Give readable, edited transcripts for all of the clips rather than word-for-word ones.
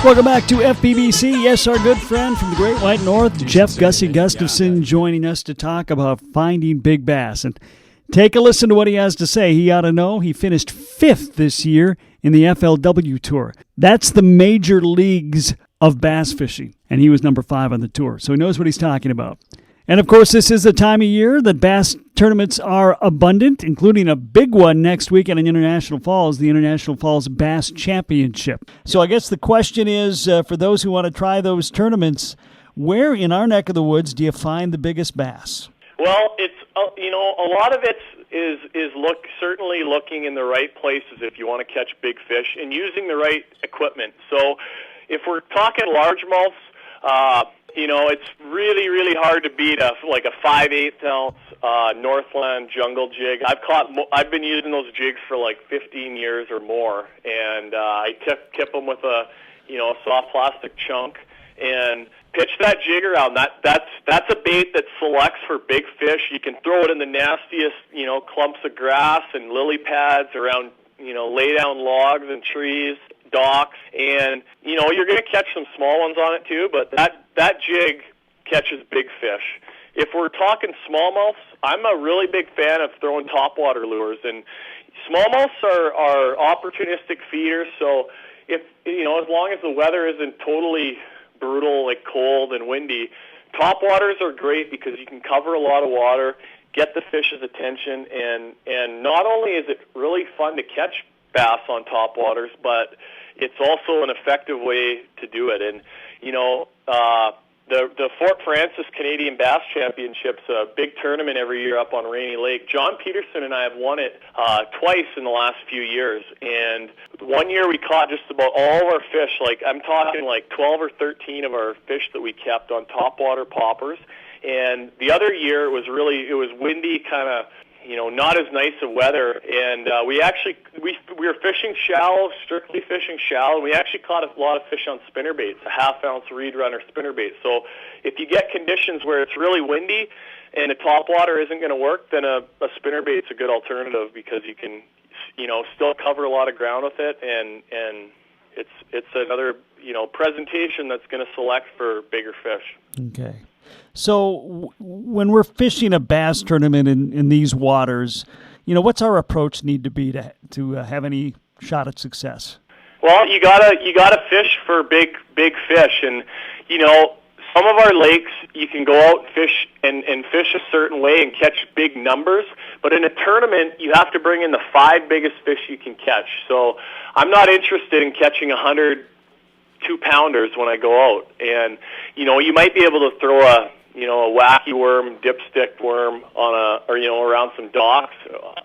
Welcome back to FBBC. Yes, our good friend from the Great White North, Jeff Gussy Gustafson, joining us to talk about finding big bass. And take a listen to what he has to say. He ought to know he finished 5th this year in the FLW Tour. That's the major leagues of bass fishing, and he was number 5 on the tour, so he knows what he's talking about. And, of course, this is the time of year that bass tournaments are abundant, including a big one next week in International Falls, the International Falls Bass Championship. So I guess the question is, for those who want to try those tournaments, where in our neck of the woods do you find the biggest bass? Well, it's a lot of it is certainly looking in the right places if you want to catch big fish and using the right equipment. So if we're talking largemouths, it's really, really hard to beat a 5/8 ounce Northland jungle jig. I've been using those jigs for like 15 years or more, and I tip them with a soft plastic chunk and pitch that jig around. That's a bait that selects for big fish. You can throw it in the nastiest clumps of grass and lily pads around lay down logs and trees, docks, and you're going to catch some small ones on it too, but that jig catches big fish. If we're talking smallmouths, I'm a really big fan of throwing topwater lures, and smallmouths are opportunistic feeders. So if as long as the weather isn't totally brutal, like cold and windy, topwaters are great because you can cover a lot of water, get the fish's attention, and not only is it really fun to catch bass on topwaters, but it's also an effective way to do it. And the Fort Francis Canadian Bass Championship's a big tournament every year up on Rainy Lake. John Peterson and I have won it twice in the last few years. And one year we caught just about all of our fish. I'm talking 12 or 13 of our fish that we kept on topwater poppers. And the other year it was windy, kind of not as nice of weather, and we were fishing shallow, strictly fishing shallow, and we actually caught a lot of fish on spinnerbaits, a half-ounce reed runner spinnerbait. So if you get conditions where it's really windy and the topwater isn't going to work, then a spinnerbait's a good alternative because you can still cover a lot of ground with it, and it's another presentation that's going to select for bigger fish. Okay. So when we're fishing a bass tournament in these waters, what's our approach need to be to have any shot at success? Well, you gotta fish for big fish, and some of our lakes you can go out and fish a certain way and catch big numbers, but in a tournament you have to bring in the 5 biggest fish you can catch. So I'm not interested in catching 100 2-pounders when I go out, and you might be able to throw a wacky worm, dipstick worm around some docks,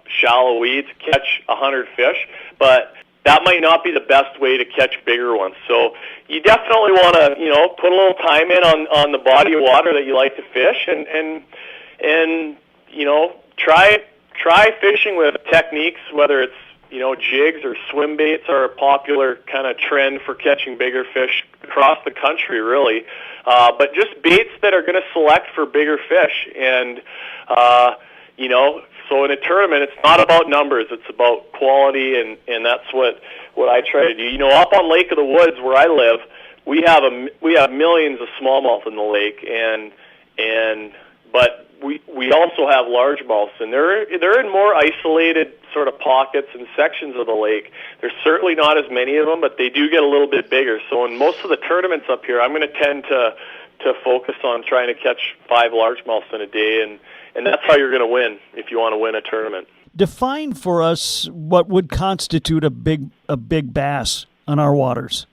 shallow weeds, catch 100 fish, but that might not be the best way to catch bigger ones. So you definitely want to put a little time in on the body of water that you like to fish, and try fishing with techniques, whether it's jigs or swim baits are a popular kind of trend for catching bigger fish across the country, really. But just baits that are going to select for bigger fish. And, so in a tournament, it's not about numbers. It's about quality, and that's what I try to do. Up on Lake of the Woods where I live, we have millions of smallmouth in the lake, but we also have largemouths, and they're in more isolated sort of pockets and sections of the lake. There's certainly not as many of them, but they do get a little bit bigger. So in most of the tournaments up here, I'm going to tend to focus on trying to catch 5 largemouths in a day, and that's how you're going to win if you want to win a tournament. Define for us what would constitute a big bass on our waters.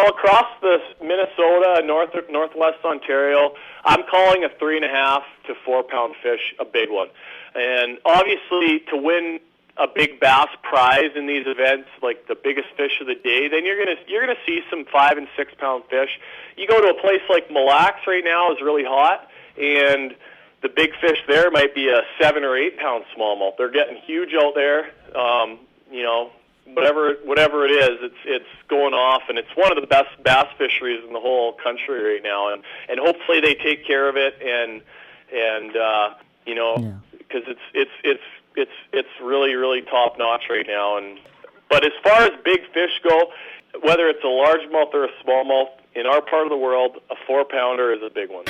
Across the Minnesota, northwest Ontario, I'm calling a 3.5 to 4 pound fish a big one. And obviously, to win a big bass prize in these events, like the biggest fish of the day, then you're gonna see some 5 and 6 pound fish. You go to a place like Mille Lacs right now is really hot, and the big fish there might be a 7 or 8 pound smallmouth. They're getting huge out there. Whatever it is, it's going off, and it's one of the best bass fisheries in the whole country right now. And hopefully they take care of it, because it's really, really top notch right now. But as far as big fish go, whether it's a largemouth or a smallmouth, in our part of the world, a 4-pounder is a big one.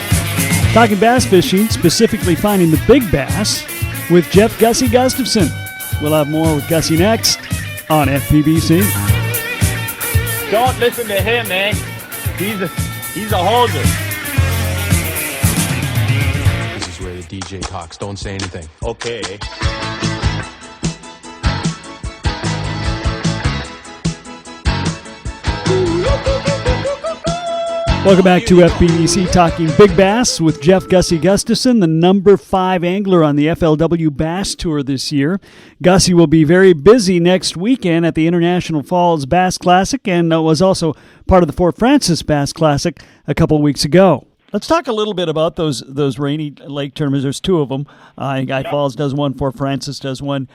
Talking bass fishing, specifically finding the big bass, with Jeff Gussy Gustafson. We'll have more with Gussy next on FPBC. Don't listen to him, man. He's a holder. This is where the DJ talks. Don't say anything. Okay. Welcome back to FPBC Talking Big Bass with Jeff Gussy Gustafson, the number 5 angler on the FLW Bass Tour this year. Gussy will be very busy next weekend at the International Falls Bass Classic and was also part of the Fort Frances Bass Classic a couple of weeks ago. Let's talk a little bit about those Rainy Lake tournaments. There's 2 of them. Guy Falls does one, Fort Frances does one.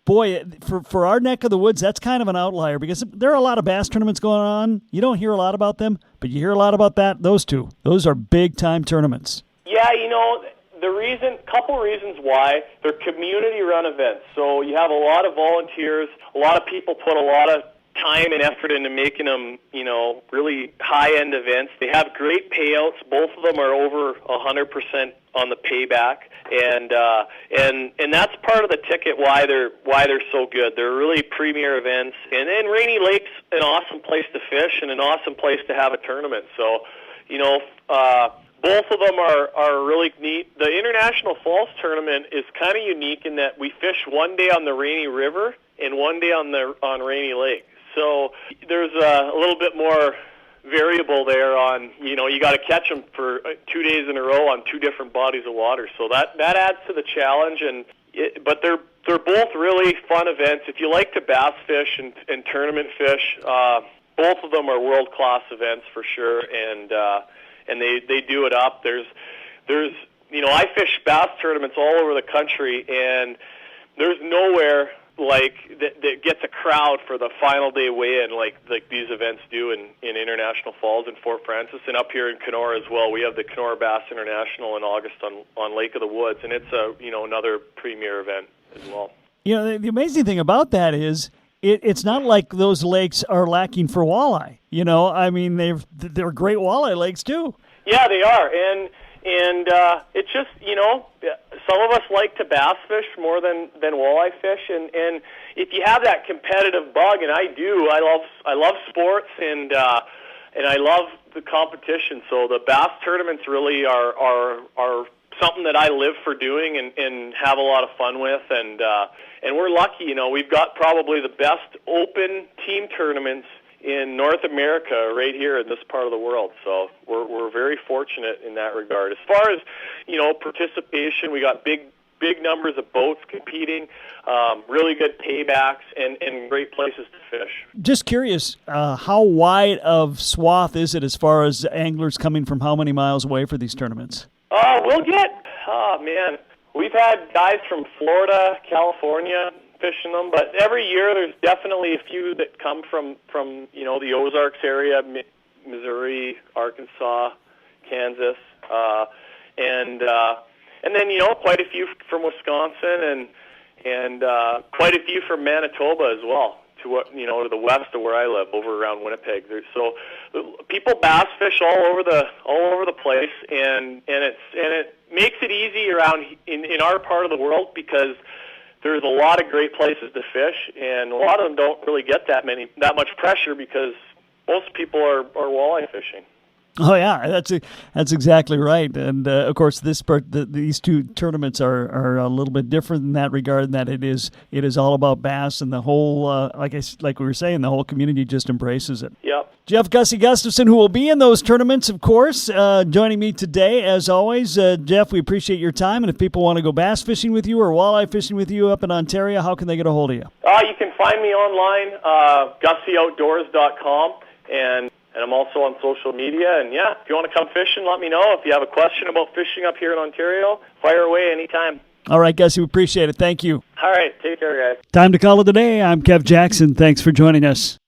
Boy, for our neck of the woods, that's kind of an outlier because there are a lot of bass tournaments going on. You don't hear a lot about them, but you hear a lot about those 2. Those are big-time tournaments. Yeah, couple reasons why. They're community-run events. So you have a lot of volunteers. A lot of people put a lot of time and effort into making them, really high-end events. They have great payouts. Both of them are over 100% on the payback, and that's part of the ticket why they're so good. They're really premier events, and then Rainy Lake's an awesome place to fish and an awesome place to have a tournament. So, both of them are really neat. The International Falls Tournament is kind of unique in that we fish one day on the Rainy River and one day on Rainy Lake. So there's a little bit more variable there on, you got to catch them for 2 days in a row on 2 different bodies of water. So that adds to the challenge, but they're both really fun events. If you like to bass fish and tournament fish, both of them are world-class events for sure, and they do it up. There's I fish bass tournaments all over the country, and there's nowhere like that gets a crowd for the final day weigh-in like these events do in International Falls and Fort Frances, and up here in Kenora as well. We have the Kenora Bass International in August on Lake of the Woods, and it's another premier event as well. The amazing thing about that is it's not like those lakes are lacking for walleye. They're great walleye lakes too. Yeah, they are, and it's just, some of us like to bass fish more than walleye fish, and if you have that competitive bug, and I do, I love sports, and I love the competition. So the bass tournaments really are something that I live for doing and have a lot of fun with, and we're lucky. We've got probably the best open team tournaments in North America right here in this part of the world. So we're very fortunate in that regard. As far as, participation, we got big numbers of boats competing, really good paybacks, and great places to fish. Just curious, how wide of swath is it as far as anglers coming from how many miles away for these tournaments? We've had guys from Florida, California, fishing them, but every year there's definitely a few that come from the Ozarks area, Missouri, Arkansas, Kansas, and then quite a few from Wisconsin and quite a few from Manitoba as well, to the west of where I live, over around Winnipeg. So people bass fish all over the place, and it makes it easy around in our part of the world because there's a lot of great places to fish, and a lot of them don't really get that much pressure because most people are walleye fishing. Oh yeah, that's exactly right. And of course, these 2 tournaments are a little bit different in that regard. In that it is all about bass, and the whole like we were saying, the whole community just embraces it. Yep. Jeff Gussy Gustafson, who will be in those tournaments, of course, joining me today as always. Jeff, we appreciate your time. And if people want to go bass fishing with you or walleye fishing with you up in Ontario, how can they get a hold of you? You can find me online, gussyoutdoors.com, and I'm also on social media. And yeah, if you want to come fishing, let me know. If you have a question about fishing up here in Ontario, fire away anytime. All right, Gussy, we appreciate it. Thank you. All right, take care, guys. Time to call it a day. I'm Kev Jackson. Thanks for joining us.